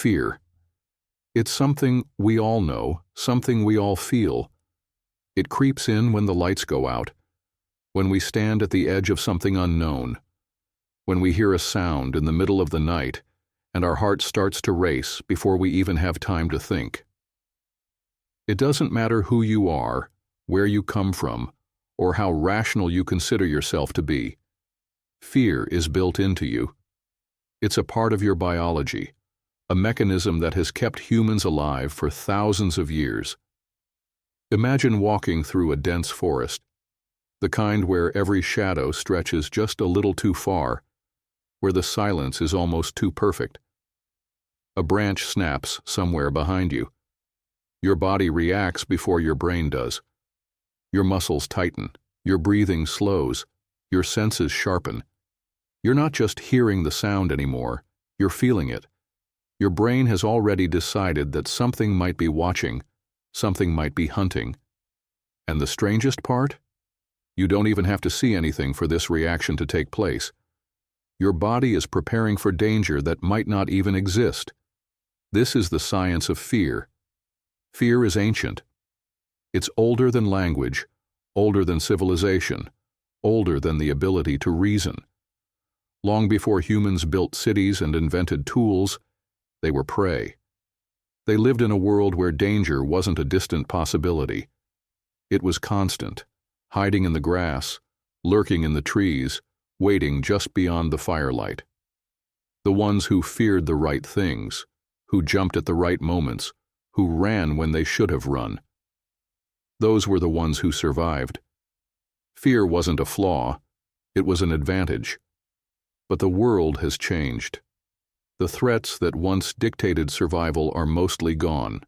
Fear. It's something we all know, something we all feel. It creeps in when the lights go out, when we stand at the edge of something unknown, when we hear a sound in the middle of the night and our heart starts to race before we even have time to think. It doesn't matter who you are, where you come from, or how rational you consider yourself to be. Fear is built into you. It's a part of your biology, a mechanism that has kept humans alive for thousands of years. Imagine walking through a dense forest, the kind where every shadow stretches just a little too far, where the silence is almost too perfect. A branch snaps somewhere behind you. Your body reacts before your brain does. Your muscles tighten, your breathing slows, your senses sharpen. You're not just hearing the sound anymore, you're feeling it. Your brain has already decided that something might be watching, something might be hunting. And the strangest part? You don't even have to see anything for this reaction to take place. Your body is preparing for danger that might not even exist. This is the science of fear. Fear is ancient. It's older than language, older than civilization, older than the ability to reason. Long before humans built cities and invented tools, they were prey. They lived in a world where danger wasn't a distant possibility. It was constant, hiding in the grass, lurking in the trees, waiting just beyond the firelight. The ones who feared the right things, who jumped at the right moments, who ran when they should have run. Those were the ones who survived. Fear wasn't a flaw, it was an advantage. But the world has changed. The threats that once dictated survival are mostly gone.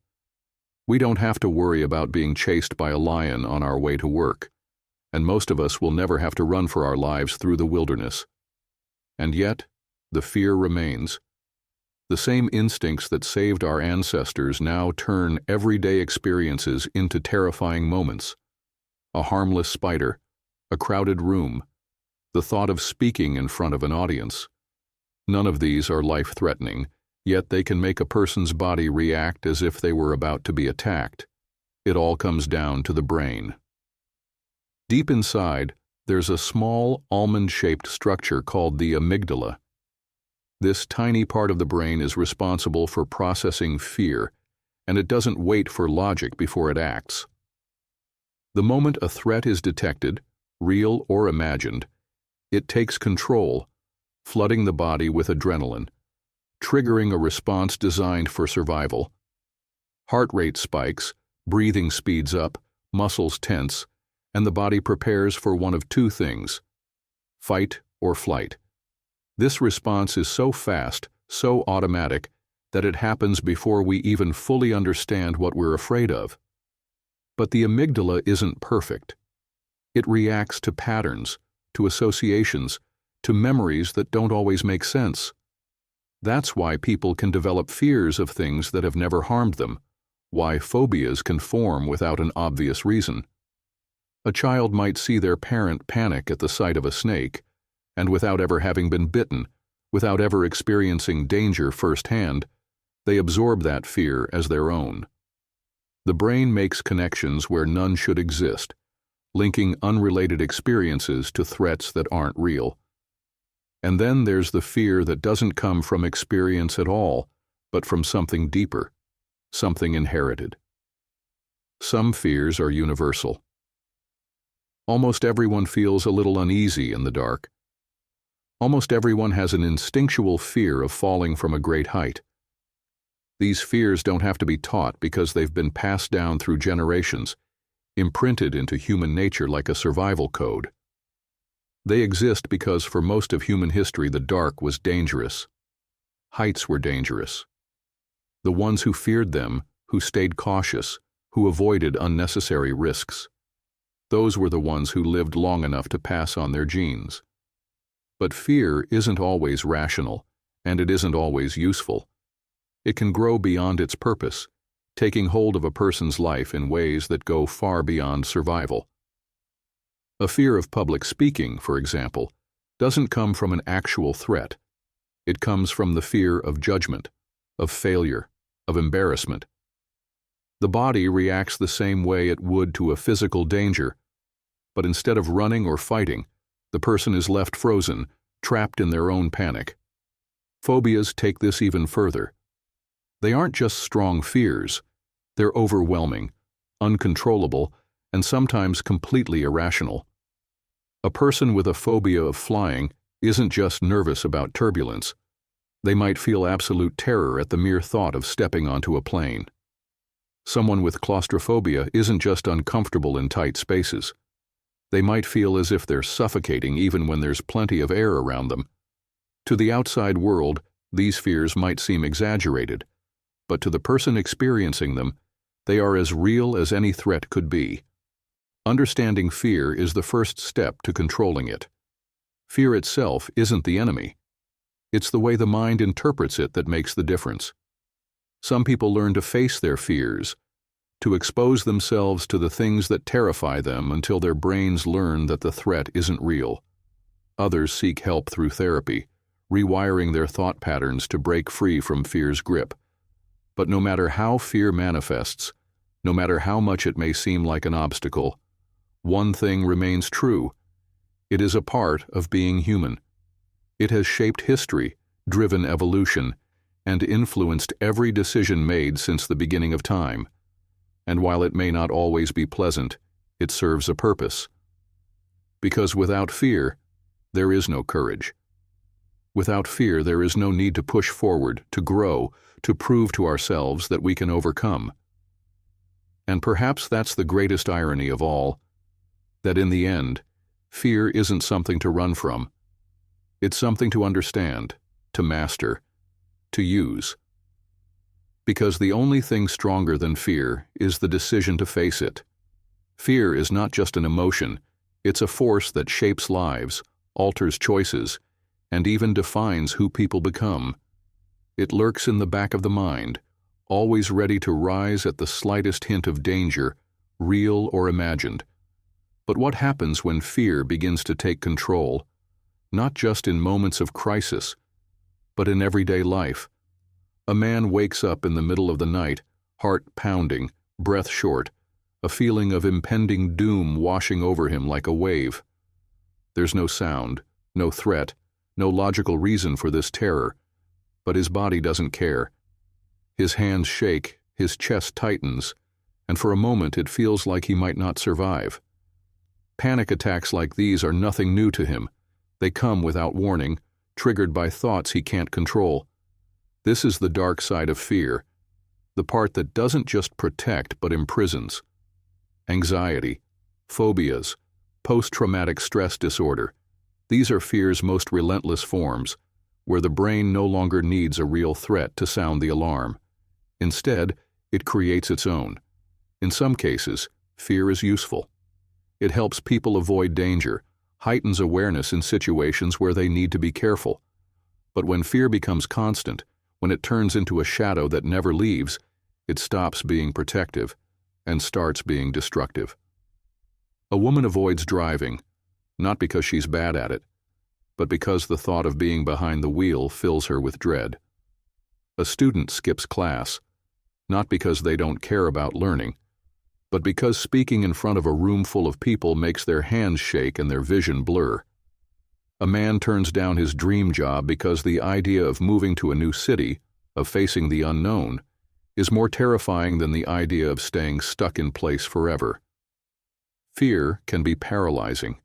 We don't have to worry about being chased by a lion on our way to work, and most of us will never have to run for our lives through the wilderness. And yet, the fear remains. The same instincts that saved our ancestors now turn everyday experiences into terrifying moments. A harmless spider, a crowded room, the thought of speaking in front of an audience. None of these are life-threatening, yet they can make a person's body react as if they were about to be attacked. It all comes down to the brain. Deep inside, there's a small, almond-shaped structure called the amygdala. This tiny part of the brain is responsible for processing fear, and it doesn't wait for logic before it acts. The moment a threat is detected, real or imagined, it takes control, flooding the body with adrenaline, triggering a response designed for survival. Heart rate spikes, breathing speeds up, muscles tense, and the body prepares for one of two things: fight or flight. This response is so fast, so automatic, that it happens before we even fully understand what we're afraid of. But the amygdala isn't perfect. It reacts to patterns, to associations, to memories that don't always make sense. That's why people can develop fears of things that have never harmed them, why phobias can form without an obvious reason. A child might see their parent panic at the sight of a snake, and without ever having been bitten, without ever experiencing danger firsthand, they absorb that fear as their own. The brain makes connections where none should exist, linking unrelated experiences to threats that aren't real. And then there's the fear that doesn't come from experience at all, but from something deeper, something inherited. Some fears are universal. Almost everyone feels a little uneasy in the dark. Almost everyone has an instinctual fear of falling from a great height. These fears don't have to be taught because they've been passed down through generations, imprinted into human nature like a survival code. They exist because for most of human history the dark was dangerous. Heights were dangerous. The ones who feared them, who stayed cautious, who avoided unnecessary risks, those were the ones who lived long enough to pass on their genes. But fear isn't always rational, and it isn't always useful. It can grow beyond its purpose, taking hold of a person's life in ways that go far beyond survival. A fear of public speaking, for example, doesn't come from an actual threat. It comes from the fear of judgment, of failure, of embarrassment. The body reacts the same way it would to a physical danger, but instead of running or fighting, the person is left frozen, trapped in their own panic. Phobias take this even further. They aren't just strong fears, they're overwhelming, uncontrollable, and sometimes completely irrational. A person with a phobia of flying isn't just nervous about turbulence. They might feel absolute terror at the mere thought of stepping onto a plane. Someone with claustrophobia isn't just uncomfortable in tight spaces. They might feel as if they're suffocating even when there's plenty of air around them. To the outside world, these fears might seem exaggerated, but to the person experiencing them, they are as real as any threat could be. Understanding fear is the first step to controlling it. Fear itself isn't the enemy. It's the way the mind interprets it that makes the difference. Some people learn to face their fears, to expose themselves to the things that terrify them until their brains learn that the threat isn't real. Others seek help through therapy, rewiring their thought patterns to break free from fear's grip. But no matter how fear manifests, no matter how much it may seem like an obstacle, one thing remains true. It is a part of being human. It has shaped history, driven evolution, and influenced every decision made since the beginning of time. And while it may not always be pleasant, it serves a purpose. Because without fear, there is no courage. Without fear, there is no need to push forward, to grow, to prove to ourselves that we can overcome. And perhaps that's the greatest irony of all, that in the end, fear isn't something to run from. It's something to understand, to master, to use. Because the only thing stronger than fear is the decision to face it. Fear is not just an emotion, it's a force that shapes lives, alters choices, and even defines who people become. It lurks in the back of the mind, always ready to rise at the slightest hint of danger, real or imagined. But what happens when fear begins to take control, not just in moments of crisis, but in everyday life? A man wakes up in the middle of the night, heart pounding, breath short, a feeling of impending doom washing over him like a wave. There's no sound, no threat, no logical reason for this terror, but his body doesn't care. His hands shake, his chest tightens, and for a moment it feels like he might not survive. Panic attacks like these are nothing new to him. They come without warning, triggered by thoughts he can't control. This is the dark side of fear, the part that doesn't just protect but imprisons. Anxiety, phobias, post-traumatic stress disorder. These are fear's most relentless forms, where the brain no longer needs a real threat to sound the alarm. Instead, it creates its own. In some cases, fear is useful. It helps people avoid danger, heightens awareness in situations where they need to be careful. But when fear becomes constant, when it turns into a shadow that never leaves, it stops being protective and starts being destructive. A woman avoids driving, not because she's bad at it, but because the thought of being behind the wheel fills her with dread. A student skips class, not because they don't care about learning, but because speaking in front of a room full of people makes their hands shake and their vision blur. A man turns down his dream job because the idea of moving to a new city, of facing the unknown, is more terrifying than the idea of staying stuck in place forever. Fear can be paralyzing.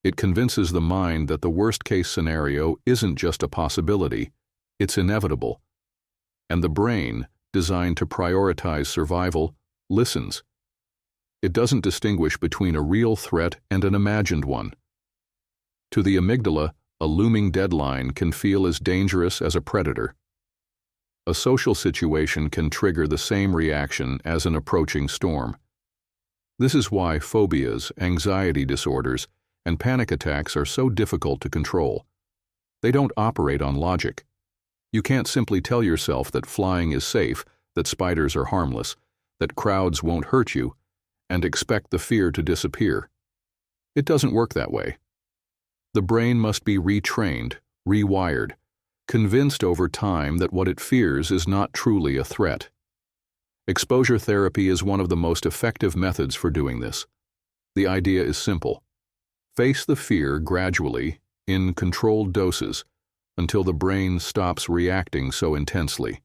It convinces the mind that the worst-case scenario isn't just a possibility, it's inevitable. And the brain, designed to prioritize survival, listens. It doesn't distinguish between a real threat and an imagined one. To the amygdala, a looming deadline can feel as dangerous as a predator. A social situation can trigger the same reaction as an approaching storm. This is why phobias, anxiety disorders, and panic attacks are so difficult to control. They don't operate on logic. You can't simply tell yourself that flying is safe, that spiders are harmless, that crowds won't hurt you, and expect the fear to disappear. It doesn't work that way. The brain must be retrained, rewired, convinced over time that what it fears is not truly a threat. Exposure therapy is one of the most effective methods for doing this. The idea is simple. Face the fear gradually, in controlled doses, until the brain stops reacting so intensely.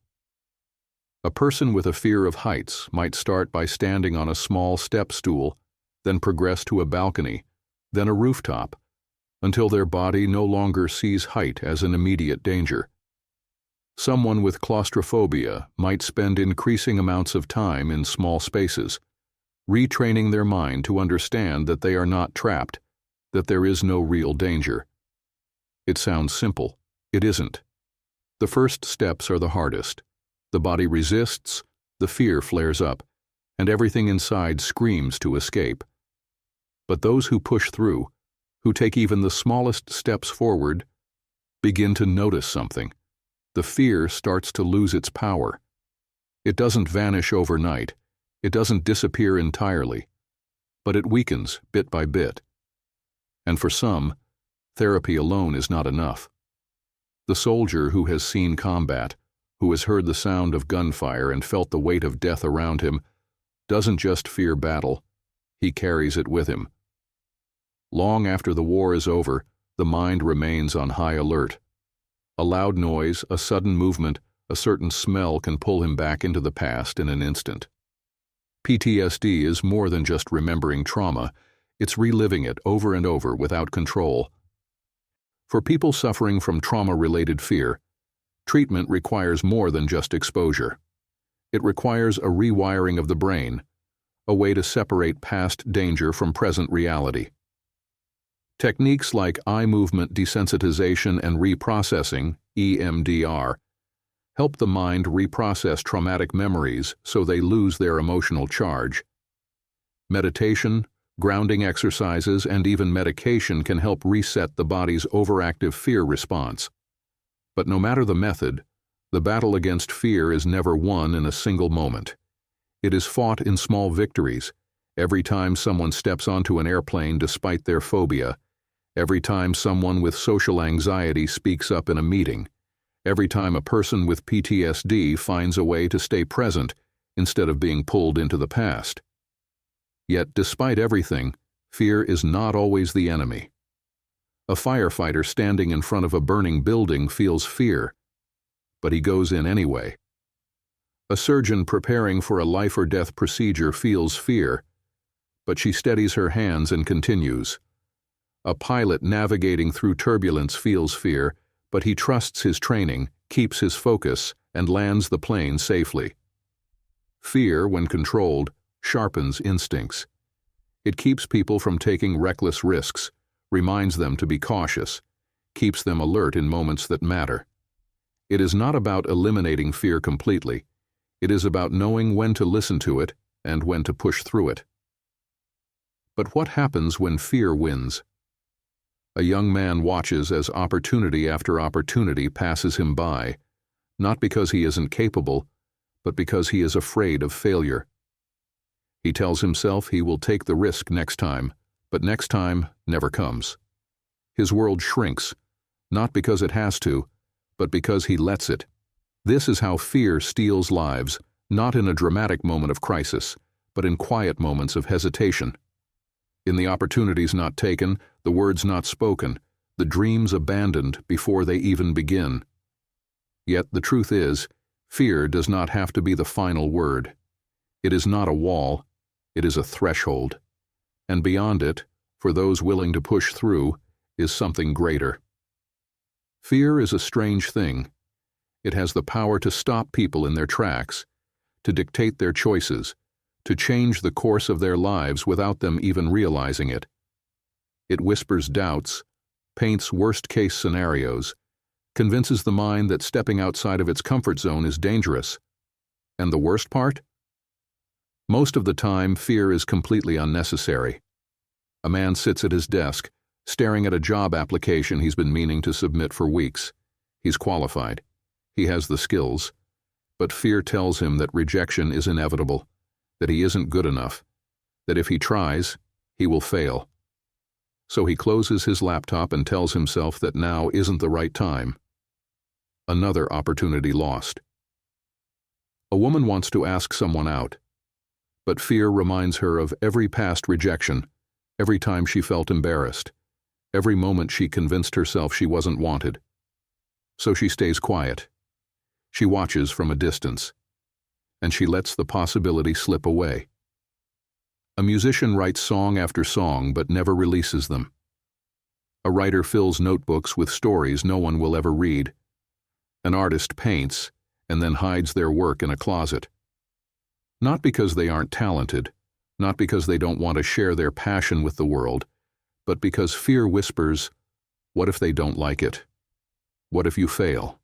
A person with a fear of heights might start by standing on a small step stool, then progress to a balcony, then a rooftop, until their body no longer sees height as an immediate danger. Someone with claustrophobia might spend increasing amounts of time in small spaces, retraining their mind to understand that they are not trapped, that there is no real danger. It sounds simple. It isn't. The first steps are the hardest. The body resists, the fear flares up, and everything inside screams to escape. But those who push through, who take even the smallest steps forward, begin to notice something. The fear starts to lose its power. It doesn't vanish overnight. It doesn't disappear entirely. But it weakens bit by bit. And for some, therapy alone is not enough. The soldier who has seen combat, who has heard the sound of gunfire and felt the weight of death around him, doesn't just fear battle, he carries it with him. Long after the war is over, the mind remains on high alert. A loud noise, a sudden movement, a certain smell can pull him back into the past in an instant. PTSD is more than just remembering trauma, it's reliving it over and over without control. For people suffering from trauma-related fear, treatment requires more than just exposure. It requires a rewiring of the brain, a way to separate past danger from present reality. Techniques like eye movement desensitization and reprocessing, EMDR, help the mind reprocess traumatic memories so they lose their emotional charge. Meditation, grounding exercises, and even medication can help reset the body's overactive fear response. But no matter the method, the battle against fear is never won in a single moment. It is fought in small victories, every time someone steps onto an airplane despite their phobia, every time someone with social anxiety speaks up in a meeting, every time a person with PTSD finds a way to stay present instead of being pulled into the past. Yet, despite everything, fear is not always the enemy. A firefighter standing in front of a burning building feels fear, but he goes in anyway. A surgeon preparing for a life-or-death procedure feels fear, but she steadies her hands and continues. A pilot navigating through turbulence feels fear, but he trusts his training, keeps his focus, and lands the plane safely. Fear, when controlled, sharpens instincts. It keeps people from taking reckless risks, reminds them to be cautious, keeps them alert in moments that matter. It is not about eliminating fear completely. It is about knowing when to listen to it and when to push through it. But what happens when fear wins? A young man watches as opportunity after opportunity passes him by, not because he isn't capable, but because he is afraid of failure. He tells himself he will take the risk next time, but next time never comes. His world shrinks, not because it has to, but because he lets it. This is how fear steals lives, not in a dramatic moment of crisis, but in quiet moments of hesitation. In the opportunities not taken, the words not spoken, the dreams abandoned before they even begin. Yet the truth is, fear does not have to be the final word. It is not a wall, it is a threshold. And beyond it, for those willing to push through, is something greater. Fear is a strange thing. It has the power to stop people in their tracks, to dictate their choices, to change the course of their lives without them even realizing it. It whispers doubts, paints worst-case scenarios, convinces the mind that stepping outside of its comfort zone is dangerous. And the worst part? Most of the time, fear is completely unnecessary. A man sits at his desk, staring at a job application he's been meaning to submit for weeks. He's qualified. He has the skills. But fear tells him that rejection is inevitable, that he isn't good enough, that if he tries, he will fail. So he closes his laptop and tells himself that now isn't the right time. Another opportunity lost. A woman wants to ask someone out, but fear reminds her of every past rejection, every time she felt embarrassed, every moment she convinced herself she wasn't wanted. So she stays quiet. She watches from a distance, and she lets the possibility slip away. A musician writes song after song but never releases them. A writer fills notebooks with stories no one will ever read. An artist paints and then hides their work in a closet. Not because they aren't talented, not because they don't want to share their passion with the world, but because fear whispers, what if they don't like it? What if you fail?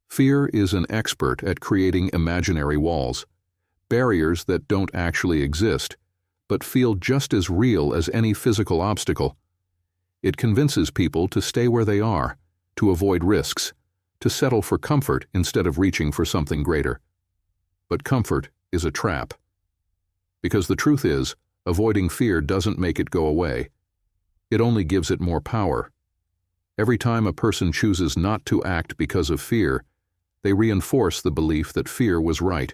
Fear is an expert at creating imaginary walls, barriers that don't actually exist, but feel just as real as any physical obstacle. It convinces people to stay where they are, to avoid risks, to settle for comfort instead of reaching for something greater. But comfort is a trap. Because the truth is, avoiding fear doesn't make it go away. It only gives it more power. Every time a person chooses not to act because of fear, they reinforce the belief that fear was right.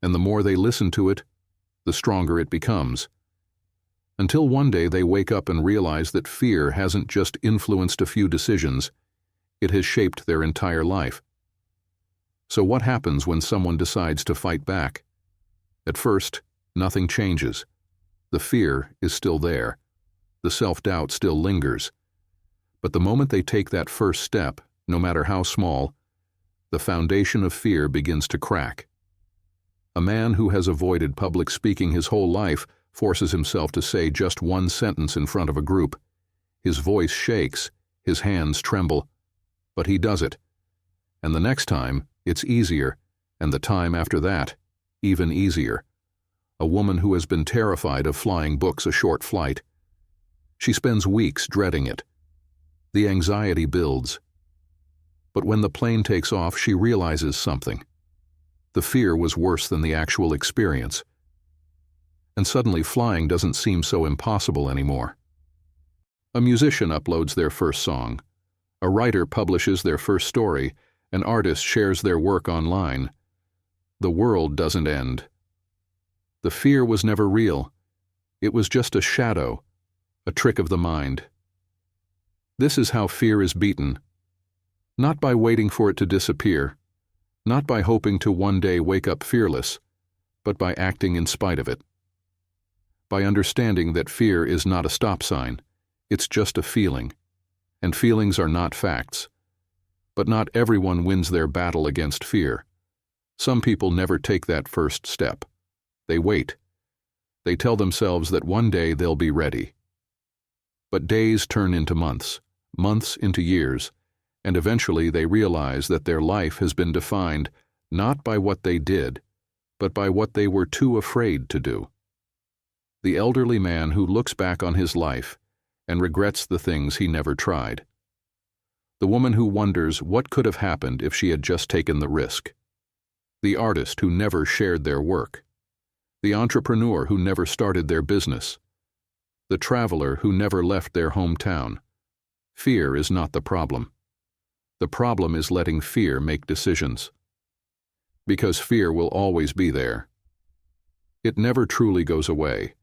And the more they listen to it, the stronger it becomes. Until one day they wake up and realize that fear hasn't just influenced a few decisions, it has shaped their entire life. So what happens when someone decides to fight back? At first, nothing changes. The fear is still there. The self-doubt still lingers. But the moment they take that first step, no matter how small, the foundation of fear begins to crack. A man who has avoided public speaking his whole life forces himself to say just one sentence in front of a group. His voice shakes, his hands tremble, but he does it. And the next time, it's easier, and the time after that, even easier. A woman who has been terrified of flying books a short flight. She spends weeks dreading it. The anxiety builds. But when the plane takes off, she realizes something. The fear was worse than the actual experience. And suddenly flying doesn't seem so impossible anymore. A musician uploads their first song. A writer publishes their first story. An artist shares their work online. The world doesn't end. The fear was never real. It was just a shadow, a trick of the mind. This is how fear is beaten. Not by waiting for it to disappear, not by hoping to one day wake up fearless, but by acting in spite of it. By understanding that fear is not a stop sign, it's just a feeling, and feelings are not facts. But not everyone wins their battle against fear. Some people never take that first step. They wait. They tell themselves that one day they'll be ready. But days turn into months, months into years, and eventually they realize that their life has been defined not by what they did, but by what they were too afraid to do. The elderly man who looks back on his life and regrets the things he never tried. The woman who wonders what could have happened if she had just taken the risk. The artist who never shared their work. The entrepreneur who never started their business. The traveler who never left their hometown. Fear is not the problem. The problem is letting fear make decisions. Because fear will always be there. It never truly goes away.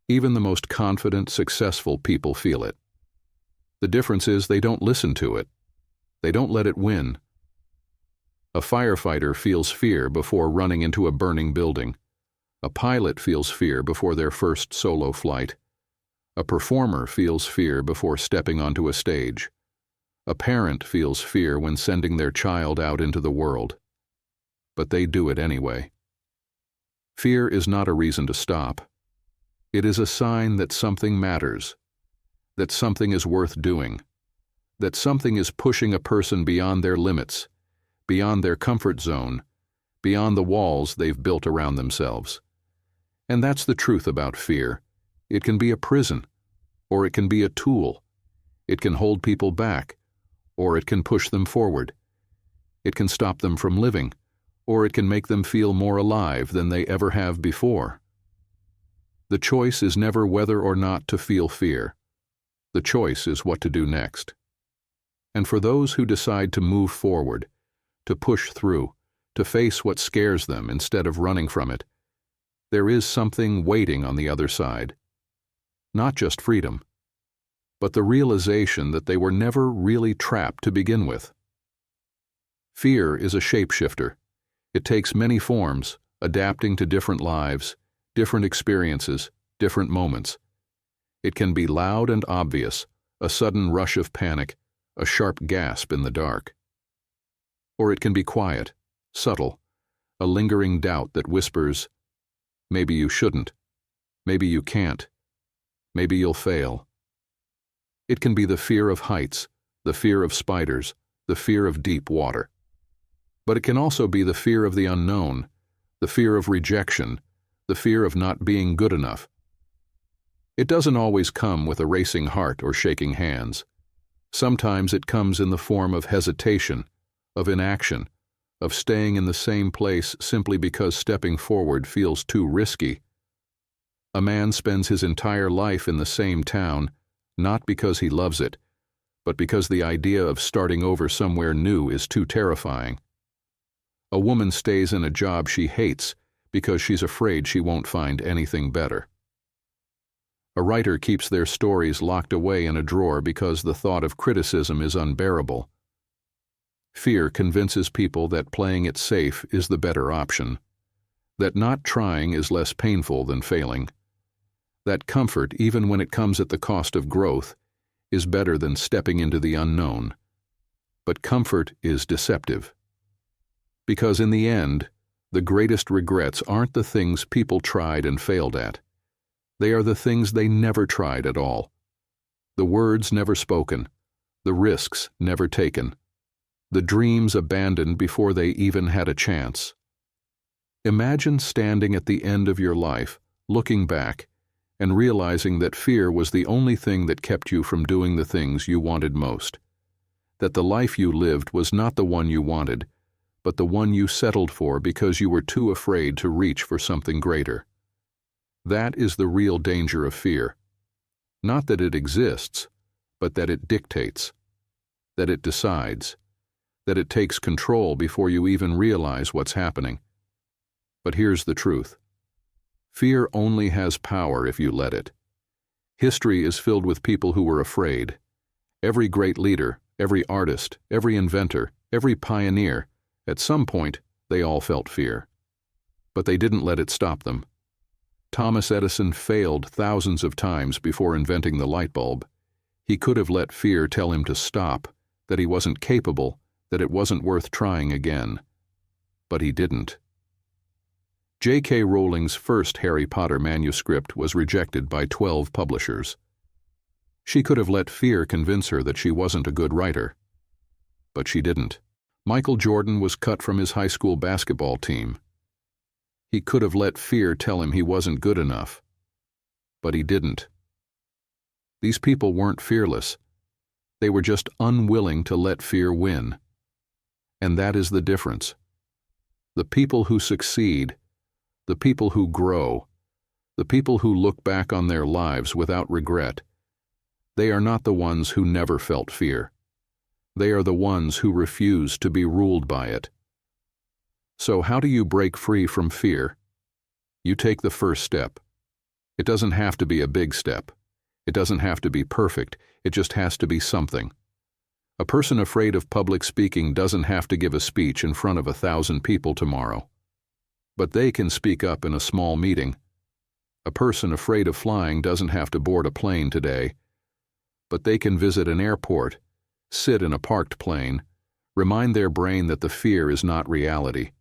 Even the most confident, successful people feel it. The difference is they don't listen to it. They don't let it win. A firefighter feels fear before running into a burning building. A pilot feels fear before their first solo flight. A performer feels fear before stepping onto a stage. A parent feels fear when sending their child out into the world. But they do it anyway. Fear is not a reason to stop. It is a sign that something matters, that something is worth doing, that something is pushing a person beyond their limits, beyond their comfort zone, beyond the walls they've built around themselves. And that's the truth about fear. It can be a prison, or it can be a tool. It can hold people back, or it can push them forward. It can stop them from living, or it can make them feel more alive than they ever have before. The choice is never whether or not to feel fear. The choice is what to do next. And for those who decide to move forward, to push through, to face what scares them instead of running from it, there is something waiting on the other side. Not just freedom, but the realization that they were never really trapped to begin with. Fear is a shapeshifter. It takes many forms, adapting to different lives, different experiences, different moments. It can be loud and obvious, a sudden rush of panic, a sharp gasp in the dark. Or it can be quiet, subtle, a lingering doubt that whispers, maybe you shouldn't, maybe you can't, maybe you'll fail. It can be the fear of heights, the fear of spiders, the fear of deep water. But it can also be the fear of the unknown, the fear of rejection, the fear of not being good enough. It doesn't always come with a racing heart or shaking hands. Sometimes it comes in the form of hesitation, of inaction, of staying in the same place simply because stepping forward feels too risky. A man spends his entire life in the same town, not because he loves it, but because the idea of starting over somewhere new is too terrifying. A woman stays in a job she hates because she's afraid she won't find anything better. A writer keeps their stories locked away in a drawer because the thought of criticism is unbearable. Fear convinces people that playing it safe is the better option, that not trying is less painful than failing, that comfort, even when it comes at the cost of growth, is better than stepping into the unknown. But comfort is deceptive. Because in the end, the greatest regrets aren't the things people tried and failed at. They are the things they never tried at all. The words never spoken, the risks never taken, the dreams abandoned before they even had a chance. Imagine standing at the end of your life, looking back, and realizing that fear was the only thing that kept you from doing the things you wanted most. That the life you lived was not the one you wanted, but the one you settled for because you were too afraid to reach for something greater. That is the real danger of fear. Not that it exists, but that it dictates, that it decides, that it takes control before you even realize what's happening. But here's the truth. Fear only has power if you let it. History is filled with people who were afraid. Every great leader, every artist, every inventor, every pioneer, at some point, they all felt fear. But they didn't let it stop them. Thomas Edison failed thousands of times before inventing the light bulb. He could have let fear tell him to stop, that he wasn't capable, that it wasn't worth trying again. But he didn't. J.K. Rowling's first Harry Potter manuscript was rejected by 12 publishers. She could have let fear convince her that she wasn't a good writer. But she didn't. Michael Jordan was cut from his high school basketball team. He could have let fear tell him he wasn't good enough. But he didn't. These people weren't fearless. They were just unwilling to let fear win. And that is the difference. The people who succeed, the people who grow, the people who look back on their lives without regret, they are not the ones who never felt fear. They are the ones who refuse to be ruled by it. So how do you break free from fear? You take the first step. It doesn't have to be a big step. It doesn't have to be perfect. It just has to be something. A person afraid of public speaking doesn't have to give a speech in front of 1,000 people tomorrow. But they can speak up in a small meeting. A person afraid of flying doesn't have to board a plane today. But they can visit an airport, sit in a parked plane, remind their brain that the fear is not reality.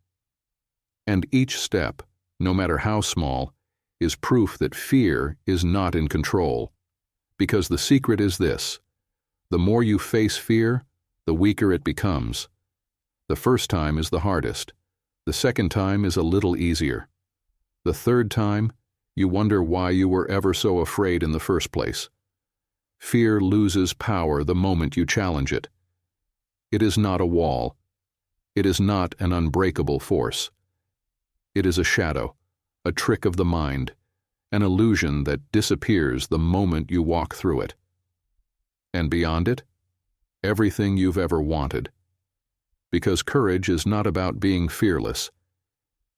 And each step, no matter how small, is proof that fear is not in control. Because the secret is this: the more you face fear, the weaker it becomes. The first time is the hardest. The second time is a little easier. The third time, you wonder why you were ever so afraid in the first place. Fear loses power the moment you challenge it. It is not a wall. It is not an unbreakable force. It is a shadow, a trick of the mind, an illusion that disappears the moment you walk through it. And beyond it? everything you've ever wanted. Because courage is not about being fearless.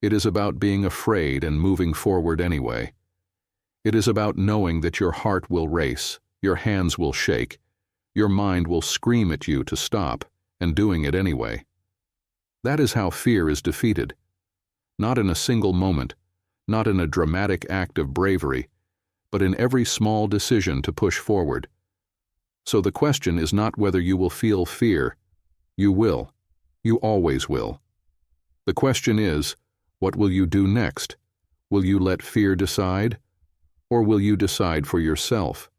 It is about being afraid and moving forward anyway. It is about knowing that your heart will race, your hands will shake, your mind will scream at you to stop, and doing it anyway. That is how fear is defeated. Not in a single moment, not in a dramatic act of bravery, but in every small decision to push forward. So the question is not whether you will feel fear. You will. You always will. The question is, what will you do next? Will you let fear decide? Or will you decide for yourself?